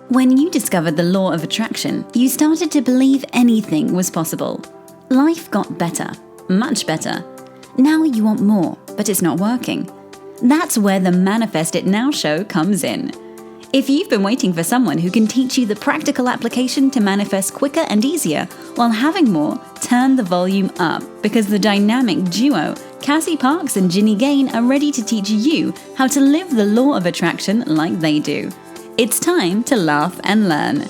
When you discovered the law of attraction, you started to believe anything was possible. Life got better, much better. Now you want more, but it's not working. That's where the Manifest It Now show comes in. If you've been waiting for someone who can teach you the practical application to manifest quicker and easier while having more, turn the volume up, because the dynamic duo, Cassie Parks and Ginny Gain, are ready to teach you how to live the law of attraction like they do. It's time to laugh and learn.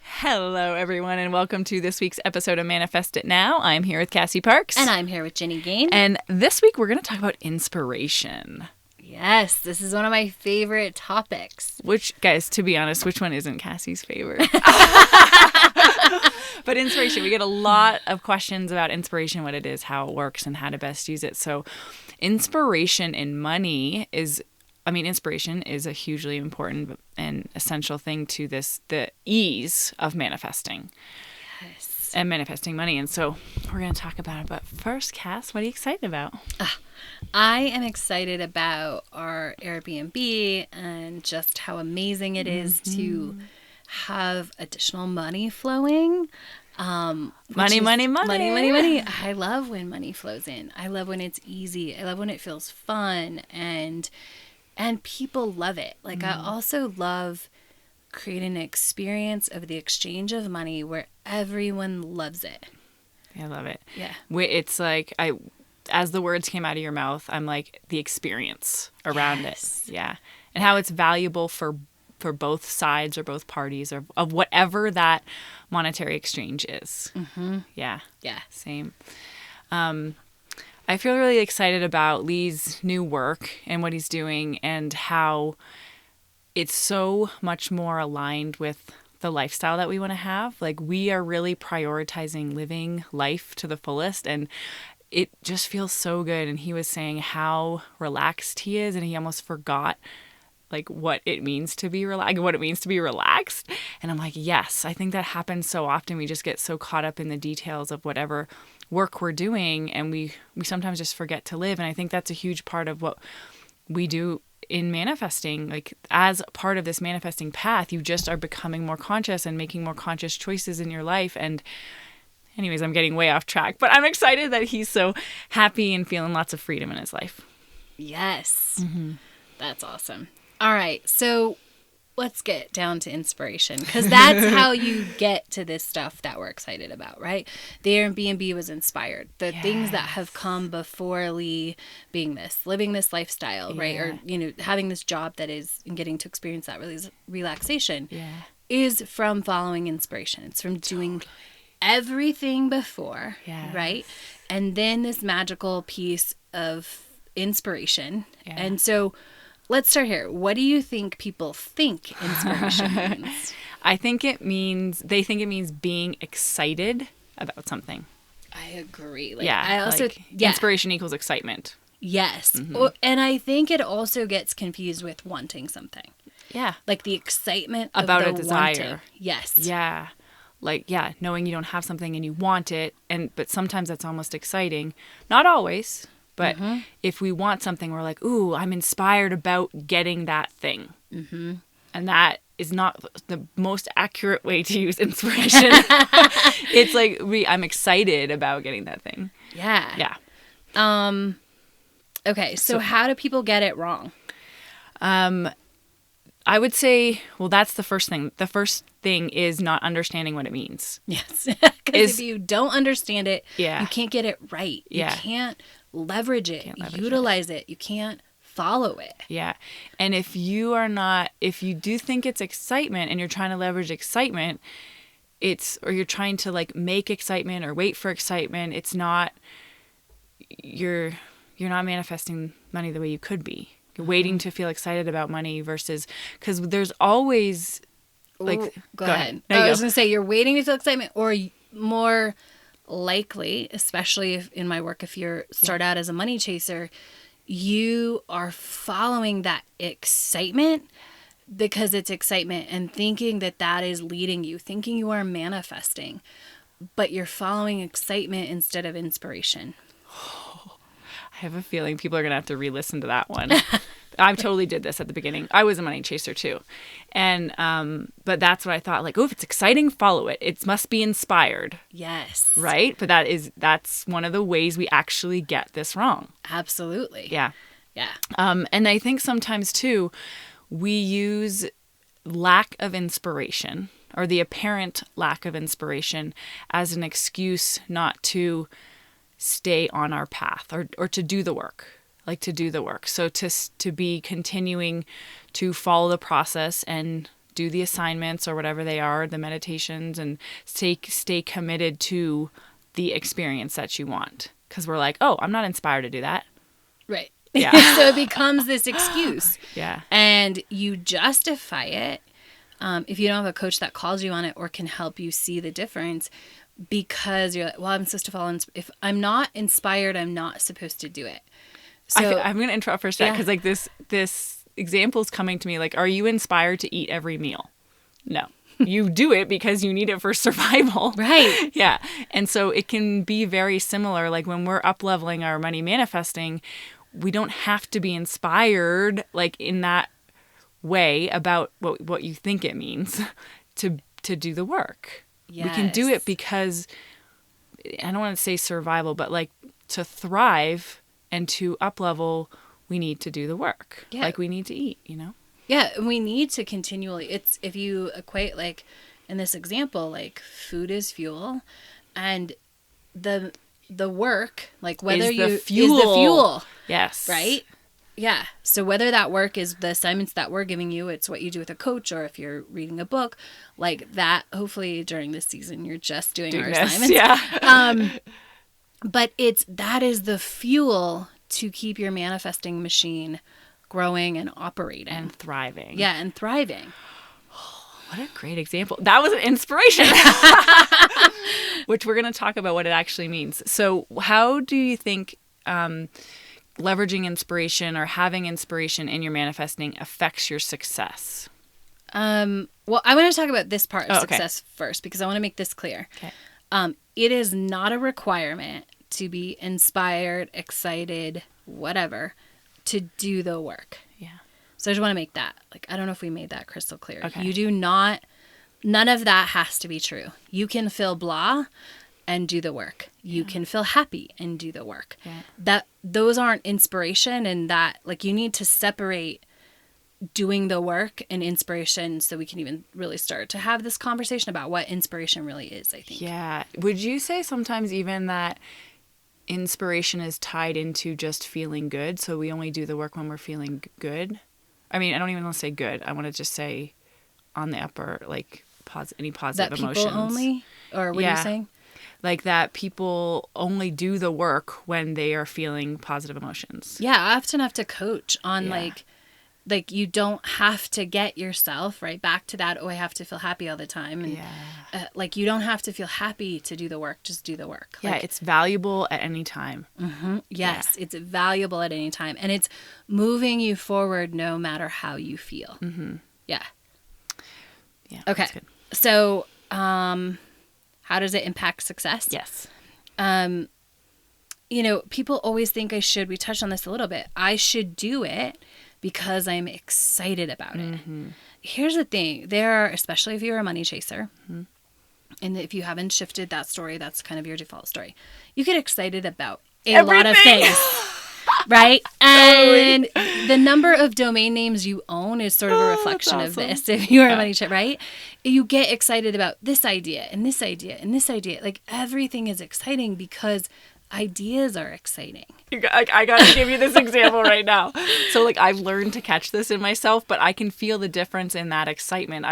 Hello, everyone, and welcome to this week's episode of Manifest It Now. I'm here with Cassie Parks. And I'm here with Ginny Gain. And this week we're going to talk about inspiration. Yes, this is one of my favorite topics. Which, guys, to be honest, which one isn't Cassie's favorite? But inspiration, we get a lot of questions about inspiration, what it is, how it works, and how to best use it. So inspiration in money inspiration is a hugely important and essential thing to the ease of manifesting. Yes. And manifesting money. And so we're going to talk about it. But first, Cass, what are you excited about? I am excited about our Airbnb and just how amazing it is to have additional money flowing. Money. Money. I love when money flows in. I love when it's easy. I love when it feels fun and people love it. Like I also love creating an experience of the exchange of money where everyone loves it. I love it. Yeah. It's like as the words came out of your mouth, I'm like the experience around it. Yeah. And how it's valuable for both sides or both parties or of whatever that monetary exchange is. Mm-hmm. Yeah. Yeah. Same. I feel really excited about Lee's new work and what he's doing and how it's so much more aligned with the lifestyle that we want to have. Like, we are really prioritizing living life to the fullest, and it just feels so good. And he was saying how relaxed he is, and he almost forgot like what it means to be relaxed. And I'm like, yes, I think that happens so often. We just get so caught up in the details of whatever work we're doing, and we sometimes just forget to live. And I think that's a huge part of what we do in manifesting. Like, as part of this manifesting path, you just are becoming more conscious and making more conscious choices in your life. And anyways, I'm getting way off track, but I'm excited that he's so happy and feeling lots of freedom in his life. Yes. Mm-hmm. That's awesome. All right. So let's get down to inspiration, because that's how you get to this stuff that we're excited about, right? The Airbnb was inspired. The things that have come before Lee being living this lifestyle, right? Or, having this job that is and getting to experience that relaxation is from following inspiration. It's from doing everything before, right? And then this magical piece of inspiration. Yeah. And so let's start here. What do you think people think inspiration means? They think it means being excited about something. I agree. Inspiration equals excitement. Yes. Mm-hmm. And I think it also gets confused with wanting something. Yeah. Like the excitement about of a desire. Wanting. Yes. Yeah. Knowing you don't have something and you want it, but sometimes that's almost exciting. Not always. But if we want something, we're like, ooh, I'm inspired about getting that thing. Mm-hmm. And that is not the most accurate way to use inspiration. It's like, I'm excited about getting that thing. Yeah. Yeah. Okay, so how do people get it wrong? I would say, well, that's the first thing. The first thing is not understanding what it means. Yes. Because if you don't understand it, you can't get it right. You can't leverage it, utilize it. You can't follow it. Yeah. And if you do think it's excitement and you're trying to leverage excitement, or you're trying to make excitement or wait for excitement, it's not, you're not manifesting money the way you could be. You're waiting to feel excited about money versus, because there's always go ahead. I was going to say, you're waiting to feel excitement, or more likely, especially in my work, if you start out as a money chaser, you are following that excitement because it's excitement and thinking that is leading you, thinking you are manifesting, but you're following excitement instead of inspiration. I have a feeling people are going to have to re-listen to that one. I totally did this at the beginning. I was a money chaser too. And, but that's what I thought, like, oh, if it's exciting, follow it. It must be inspired. Yes. Right? But that's one of the ways we actually get this wrong. Absolutely. Yeah. Yeah. And I think sometimes too, we use lack of inspiration or the apparent lack of inspiration as an excuse not to stay on our path or to do the work, like to do the work. So to be continuing to follow the process and do the assignments or whatever they are, the meditations, and stay committed to the experience that you want. Because we're like, oh, I'm not inspired to do that. Right. Yeah. So it becomes this excuse. Yeah. And you justify it if you don't have a coach that calls you on it or can help you see the difference, because you're like, well, I'm supposed to follow. If I'm not inspired, I'm not supposed to do it. So I'm going to interrupt for a sec because like this example is coming to me. Like, are you inspired to eat every meal? No. You do it because you need it for survival. Right. Yeah. And so it can be very similar. Like when we're up-leveling our money manifesting, we don't have to be inspired like in that way about what you think it means to do the work. Yes. We can do it because, I don't want to say survival, but like to thrive and to up-level, we need to do the work. Yeah. Like we need to eat, Yeah, and we need to continually, it's, if you equate, like, in this example, like, food is fuel, and the work, like, whether Is the is the fuel. Yes. Right? Yeah. So whether that work is the assignments that we're giving you, it's what you do with a coach, or if you're reading a book, like that, hopefully during this season, you're just doing our assignments. Yeah. But that is the fuel to keep your manifesting machine growing and operating. And thriving. Yeah, and thriving. What a great example. That was an inspiration. Which we're going to talk about what it actually means. So how do you think leveraging inspiration or having inspiration in your manifesting affects your success? Well, I want to talk about this part of okay. success first, because I want to make this clear. Okay. It is not a requirement to be inspired, excited, whatever, to do the work. Yeah. So I just want to make that, like, I don't know if we made that crystal clear. Okay. You do not, none of that has to be true. You can feel blah and do the work. You can feel happy and do the work. Yeah. Those aren't inspiration, and that, like, you need to separate doing the work and inspiration so we can even really start to have this conversation about what inspiration really is, I think. Yeah. Would you say sometimes even that inspiration is tied into just feeling good? So we only do the work when we're feeling good? I mean, I don't even want to say good. I want to just say on the upper, like any positive emotions. That people only? Or what are you saying? Like that people only do the work when they are feeling positive emotions. Yeah, I often have to coach on like you don't have to get yourself right back to that, oh, I have to feel happy all the time. And like you don't have to feel happy to do the work, just do the work. Yeah, like, it's valuable at any time. Mm-hmm, yes, it's valuable at any time. And it's moving you forward no matter how you feel. Mm-hmm. Yeah. Yeah. Okay. That's good. So how does it impact success? Yes. People always think we touched on this a little bit, I should do it because I'm excited about it. Mm-hmm. Here's the thing. Especially if you're a money chaser, and if you haven't shifted that story, that's kind of your default story. You get excited about a lot of things, right? And the number of domain names you own is sort of a reflection of this. If you are a money chaser, right? You get excited about this idea and this idea and this idea. Like everything is exciting because ideas are exciting. I got to give you this example right now. So like I've learned to catch this in myself, but I can feel the difference in that excitement.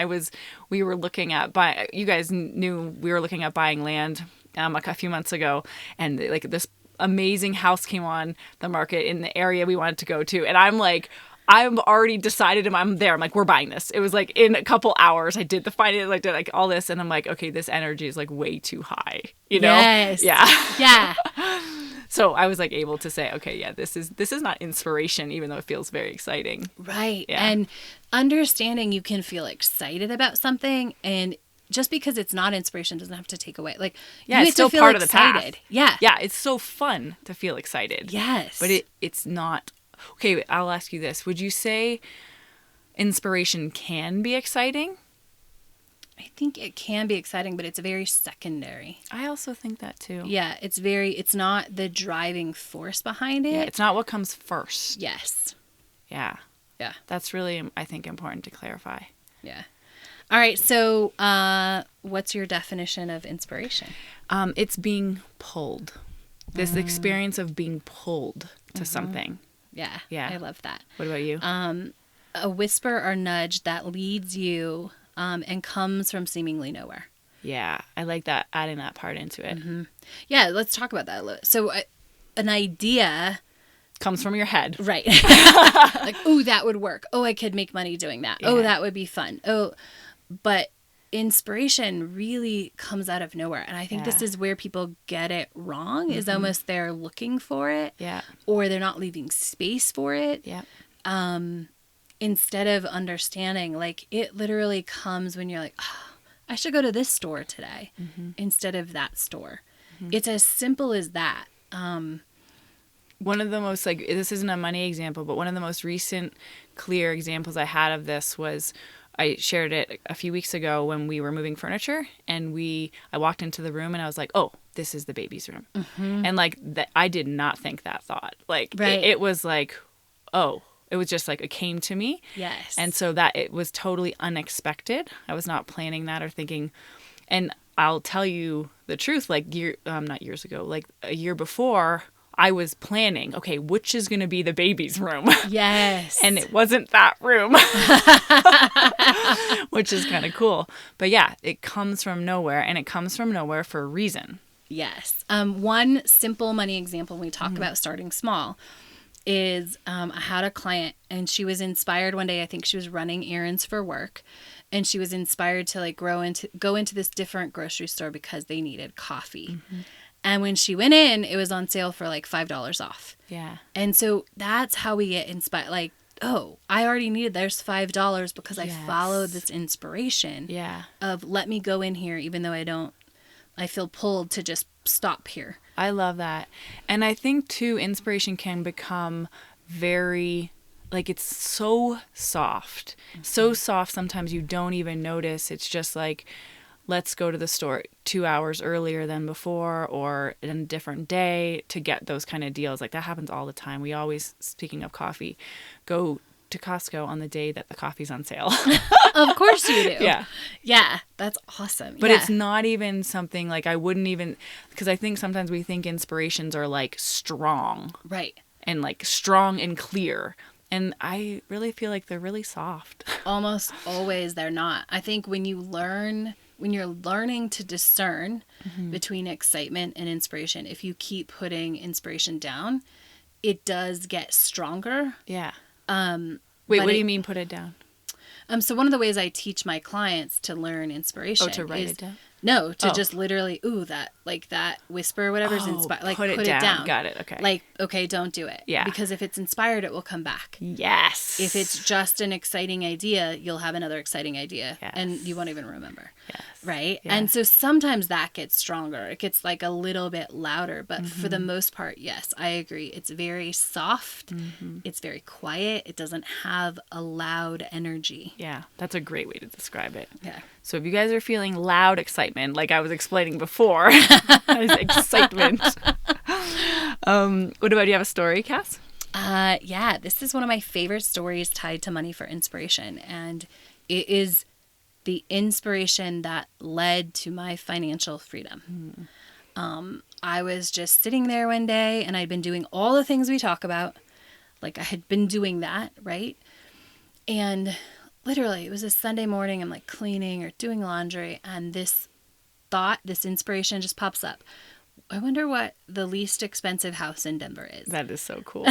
We were looking at you guys knew we were looking at buying land a few months ago, and like this amazing house came on the market in the area we wanted to go to, and I'm already decided I'm there. I'm like, we're buying this. It was like in a couple hours I did the finance, did like all this, and I'm like, okay, this energy is like way too high, Yes. Yeah. So I was like able to say, okay, yeah, this is not inspiration, even though it feels very exciting. Right. Yeah. And understanding you can feel excited about something, and just because it's not inspiration doesn't have to take away. Like, yeah, you it's still feel part excited. of the path. Yeah. Yeah, it's so fun to feel excited. Yes. But it's not Okay, I'll ask you this. Would you say inspiration can be exciting? I think it can be exciting, but it's very secondary. I also think that too. Yeah, it's not the driving force behind it. Yeah, it's not what comes first. Yes. Yeah. Yeah. That's really, I think, important to clarify. Yeah. All right. So, what's your definition of inspiration? It's being pulled. This experience of being pulled to something. Yeah. Yeah. I love that. What about you? A whisper or nudge that leads you and comes from seemingly nowhere. Yeah. I like that, adding that part into it. Yeah. Let's talk about that a little. So, an idea. Comes from your head. Right. Like, oh, that would work. Oh, I could make money doing that. Oh, Yeah. that would be fun. Oh, but inspiration really comes out of nowhere. And I think this Yeah. is where people get it wrong, is almost they're looking for it Yeah. or they're not leaving space for it. Yeah. Instead of understanding, like, it literally comes when you're like, oh, I should go to this store today instead of that store. It's as simple as that. One of the most, like, this isn't a money example, but one of the most recent clear examples I had of this was, I shared it a few weeks ago when we were moving furniture, and I walked into the room and I was like, oh, this is the baby's room. And like that, I did not think that thought. Like Right. it was like, oh, it was just like, it came to me. Yes. And so that it was totally unexpected. I was not planning that or thinking, and I'll tell you the truth, like not years ago, like a year before, I was planning, okay, which is going to be the baby's room? Yes. And it wasn't that room, which is kind of cool. But yeah, it comes from nowhere, and it comes from nowhere for a reason. Yes. One simple money example when we talk about starting small is I had a client, and she was inspired one day. I think she was running errands for work, and she was inspired to like go into this different grocery store because they needed coffee. And when she went in, it was on sale for like $5 off. Yeah. And so that's how we get inspired. Like, oh, I already needed, there's $5 because I Yes. followed this inspiration Yeah. of let me go in here, even though I feel pulled to just stop here. I love that. And I think too, inspiration can become very, like, it's so soft. So soft sometimes you don't even notice. It's just like, let's go to the store 2 hours earlier than before, or in a different day to get those kind of deals. Like, that happens all the time. We always, speaking of coffee, go to Costco on the day that the coffee's on sale. Of course you do. Yeah. Yeah, that's awesome. But yeah. it's not even something like, I wouldn't even, because I think sometimes we think inspirations are like strong right. and like strong and clear. And I really feel like they're really soft. Almost always they're not. I think when you're learning to discern between excitement and inspiration, if you keep putting inspiration down, it does get stronger. Yeah. But Wait, what do you mean put it down? So one of the ways I teach my clients to learn inspiration Oh, to write is it down? no, to Oh. just literally, that whisper or whatever's inspired. Like put it down. Got it. Okay. Like, okay, don't do it. Yeah. Because if it's inspired, it will come back. Yes. If it's just an exciting idea, you'll have another exciting idea and Yes. you won't even remember. Yes. Right. Yeah. And so sometimes that gets stronger. It gets like a little bit louder. But for the most part, yes, I agree. It's very soft. It's very quiet. It doesn't have a loud energy. Yeah, that's a great way to describe it. Yeah. So if you guys are feeling loud excitement, like I was explaining before, that is excitement. What about, do you have a story, Cass? Yeah, this is one of my favorite stories tied to money for inspiration. And it is the inspiration that led to my financial freedom. I was just sitting there one day and I'd been doing all the things we talk about. Like I had been doing that, right? And literally it was a Sunday morning. I'm like cleaning or doing laundry. And this thought, this inspiration just pops up. I wonder what the least expensive house in Denver is. That is so cool.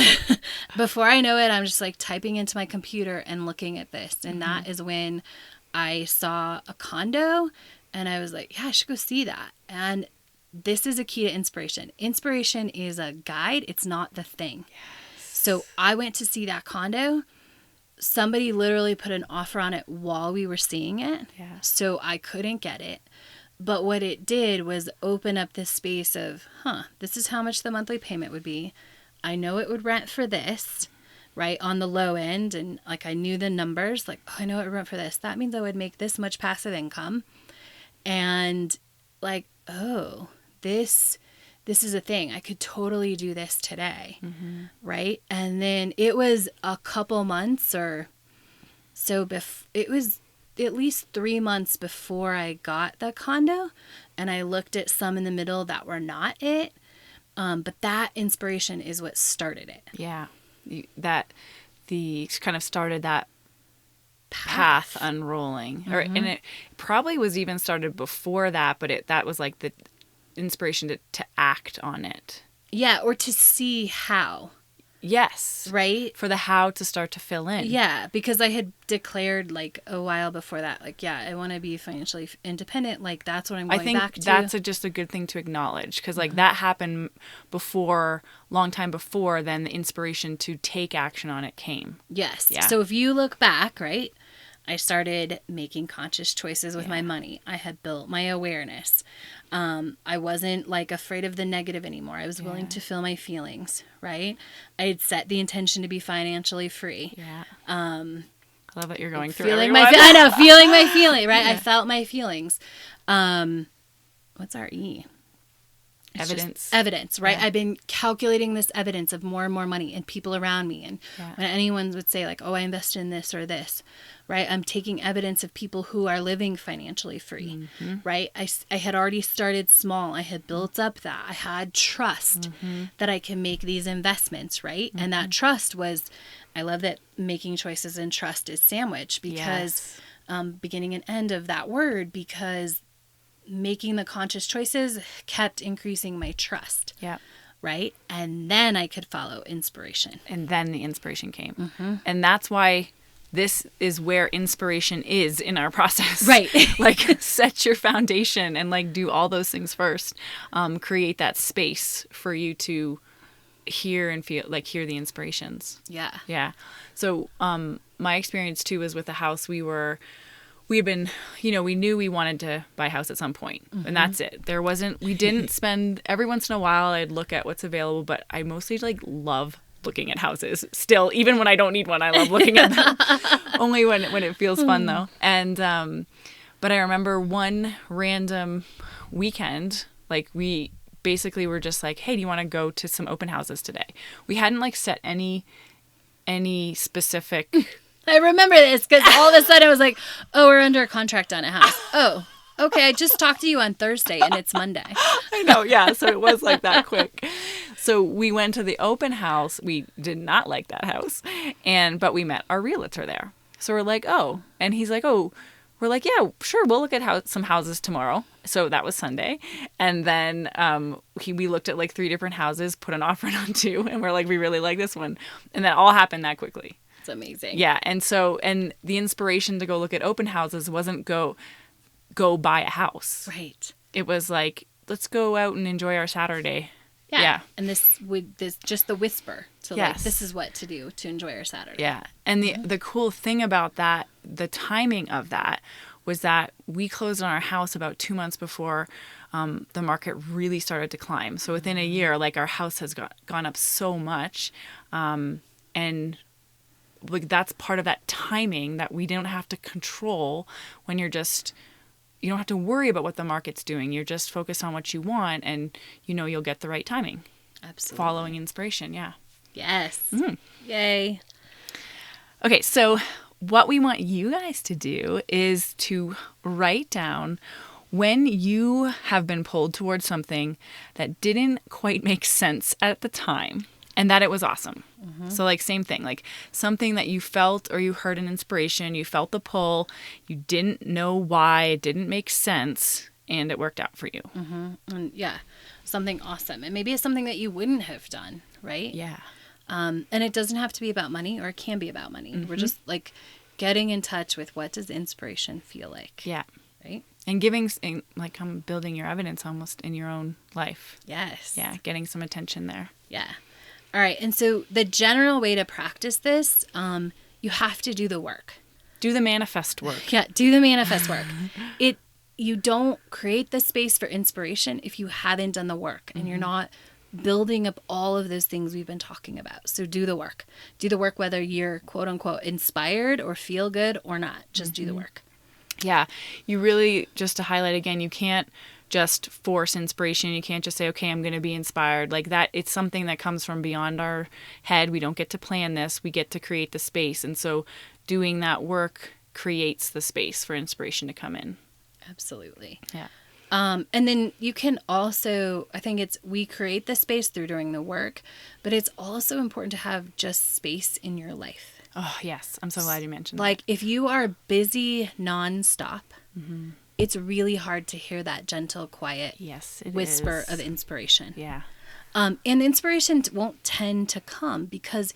Before I know it, I'm just like typing into my computer and looking at this. And that is when I saw a condo and I was like, yeah, I should go see that. And this is a key to inspiration. Inspiration is a guide. It's not the thing. Yes. So I went to see that condo. Somebody literally put an offer on it while we were seeing it. Yeah. So I couldn't get it. But what it did was open up this space of, this is how much the monthly payment would be. I know it would rent for this. right, on the low end. And like, I knew the numbers, like, oh, I know what I wrote for this. That means I would make this much passive income. And like, oh, this is a thing. I could totally do this today. Right. And then it was a couple months or so it was at least 3 months before I got the condo, and I looked at some in the middle that were not it. But that inspiration is what started it. Yeah. The kind of started that path unrolling. And it probably was even started before that, but that was like the inspiration to act on it. Yeah. Or to see how. Yes. Right? For the how to start to fill in. Yeah, because I had declared like a while before that, like, yeah, I want to be financially independent. Like, that's what I'm going back to. I think that's just a good thing to acknowledge, because like that happened long time before then the inspiration to take action on it came. Yes. Yeah. So if you look back, right, I started making conscious choices with my money. I had built my awareness. I wasn't like afraid of the negative anymore. I was willing to feel my feelings, right? I had set the intention to be financially free. Yeah. I love that you're going through feeling everyone. I know, feeling my feeling, right? Yeah. I felt my feelings. What's our E? Evidence. Evidence, right? Yeah. I've been calculating this evidence of more and more money and people around me. And when anyone would say like, oh, I invested in this or this, right? I'm taking evidence of people who are living financially free, right? I had already started small. I had built up that. I had trust that I can make these investments, right? And that trust was, I love that making choices and trust is sandwiched, because beginning and end of that word, because making the conscious choices kept increasing my trust. Yeah. Right. And then I could follow inspiration. And then the inspiration came. And that's why this is where inspiration is in our process. Right. Like, set your foundation and like do all those things first. Create that space for you to hear and feel, like hear the inspirations. Yeah. Yeah. So my experience too was with the house. We had been, we knew we wanted to buy a house at some point, and that's it. We didn't spend, every once in a while I'd look at what's available, but I mostly like love looking at houses still, even when I don't need one. I love looking at them. Only when it feels fun though. And, but I remember one random weekend, like we basically were just like, hey, do you want to go to some open houses today? We hadn't like set any specific I remember this because all of a sudden I was like, oh, we're under a contract on a house. Oh, okay. I just talked to you on Thursday and it's Monday. I know. Yeah. So it was like that quick. So we went to the open house. We did not like that house. But we met our realtor there. So we're like, oh, and he's like, oh, we're like, yeah, sure. We'll look at some houses tomorrow. So that was Sunday. And then we looked at like 3 different houses, put an offer on 2. And we're like, we really like this one. And that all happened that quickly. Amazing. Yeah. And the inspiration to go look at open houses wasn't go buy a house. Right. It was like, let's go out and enjoy our Saturday. Yeah. And this just the whisper to like, this is what to do to enjoy our Saturday. Yeah. And the cool thing about that, the timing of that, was that we closed on our house about 2 months before the market really started to climb. So within a year, like, our house has gone up so much. And like, that's part of that timing that we don't have to control when you don't have to worry about what the market's doing. You're just focused on what you want, and you'll get the right timing. Absolutely. Following inspiration. Yeah. Yes. Yay. Okay. So what we want you guys to do is to write down when you have been pulled towards something that didn't quite make sense at the time, and that it was awesome. So like, same thing, like something that you felt or you heard an inspiration, you felt the pull, you didn't know why, it didn't make sense, and it worked out for you. And yeah, something awesome. And maybe it's something that you wouldn't have done, right? Yeah. And it doesn't have to be about money, or it can be about money. We're just like getting in touch with, what does inspiration feel like? Yeah. Right? And building your evidence almost in your own life. Yes. Yeah. Getting some attention there. Yeah. All right. And so the general way to practice this, you have to do the work. Do the manifest work. Yeah. Do the manifest work. You don't create the space for inspiration if you haven't done the work and you're not building up all of those things we've been talking about. So do the work. Do the work whether you're quote unquote inspired or feel good or not. Just do the work. Yeah. You really, just to highlight again, you can't just force inspiration. You can't just say, okay, I'm going to be inspired. Like that, it's something that comes from beyond our head. We don't get to plan this. We get to create the space. And so doing that work creates the space for inspiration to come in. Absolutely. Yeah. And then you can also, I think we create the space through doing the work, but it's also important to have just space in your life. Oh, yes. I'm so glad you mentioned Like if you are busy nonstop, it's really hard to hear that gentle, quiet whisper of inspiration. Yeah. And inspiration won't tend to come because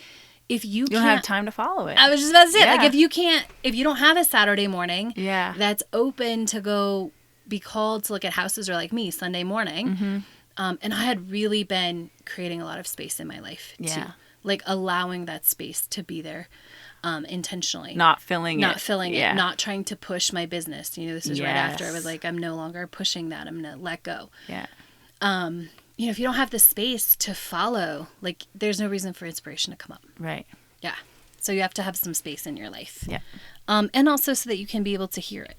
if you don't have time to follow it. I was just about to say, like if you don't have a Saturday morning that's open to go be called to look at houses, or like me, Sunday morning. And I had really been creating a lot of space in my life too. Like allowing that space to be there intentionally. Not filling it. Not trying to push my business. This is right after I was like, I'm no longer pushing that. I'm going to let go. Yeah. If you don't have the space to follow, like there's no reason for inspiration to come up. Right. Yeah. So you have to have some space in your life. Yeah. And also so that you can be able to hear it.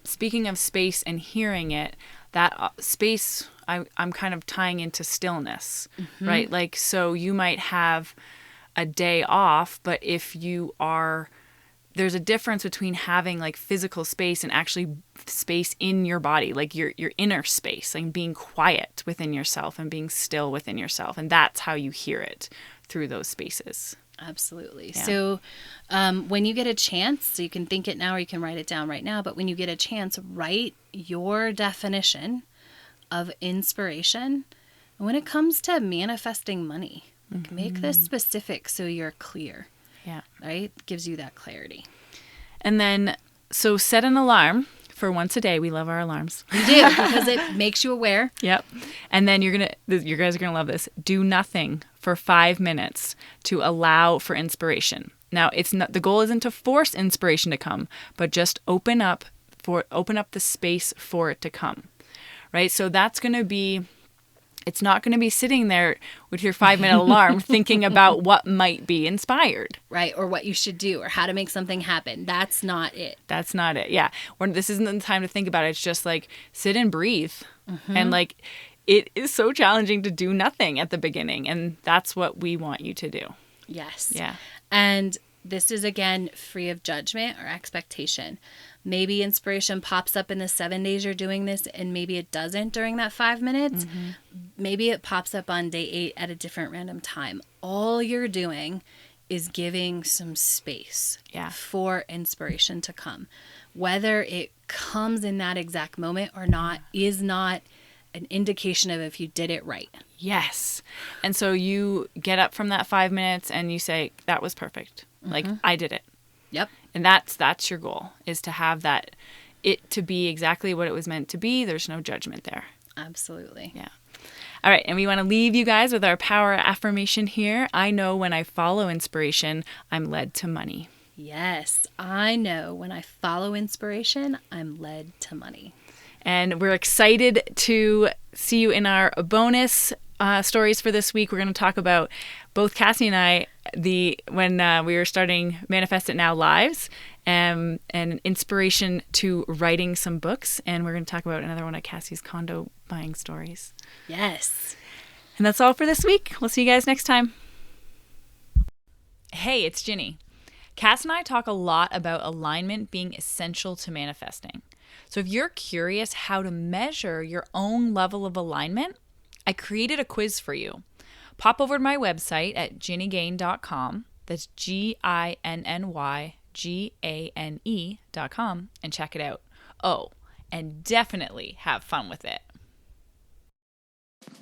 Speaking of space and hearing it, that space, I'm kind of tying into stillness, right? Like, so you might have a day off, but if there's a difference between having like physical space and actually space in your body, like your inner space, like being quiet within yourself and being still within yourself. And that's how you hear it, through those spaces. Absolutely. Yeah. So when you get a chance, so you can think it now or you can write it down right now, but when you get a chance, write your definition of inspiration. And when it comes to manifesting money, make this specific so you're clear. Yeah. Right? Gives you that clarity. And then, so set an alarm for once a day. We love our alarms. We do, because it makes you aware. Yep. And then you guys are going to love this. Do nothing for 5 minutes to allow for inspiration. Now, the goal isn't to force inspiration to come, but just open up the space for it to come. Right? So that's going to be, it's not going to be sitting there with your 5-minute alarm thinking about what might be inspired. Right. Or what you should do or how to make something happen. That's not it. That's not it. Yeah. This isn't the time to think about it. It's just like sit and breathe. And like it is so challenging to do nothing at the beginning. And that's what we want you to do. Yes. Yeah. And this is, again, free of judgment or expectation. Maybe inspiration pops up in the 7 days you're doing this, and maybe it doesn't during that 5 minutes. Maybe it pops up on day 8 at a different random time. All you're doing is giving some space for inspiration to come. Whether it comes in that exact moment or not is not an indication of if you did it right. Yes. And so you get up from that 5 minutes and you say, that was perfect. Like, I did it. Yep. And that's your goal, is to have it to be exactly what it was meant to be. There's no judgment there. Absolutely. Yeah. All right. And we want to leave you guys with our power affirmation here. I know when I follow inspiration, I'm led to money. Yes. I know when I follow inspiration, I'm led to money. And we're excited to see you in our bonus stories for this week. We're going to talk about, both Cassie and I, when we were starting Manifest It Now Lives, and inspiration to writing some books. And we're going to talk about another one of Cassie's condo buying stories. Yes. And that's all for this week. We'll see you guys next time. Hey, it's Ginny. Cass and I talk a lot about alignment being essential to manifesting. So if you're curious how to measure your own level of alignment, I created a quiz for you. Pop over to my website at ginnygain.com. That's GINNYGANE.com and check it out. Oh, and definitely have fun with it.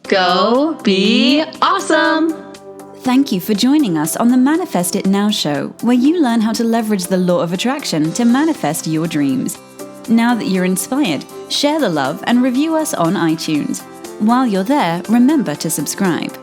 Go be awesome! Thank you for joining us on the Manifest It Now show, where you learn how to leverage the law of attraction to manifest your dreams. Now that you're inspired, share the love and review us on iTunes. While you're there, remember to subscribe.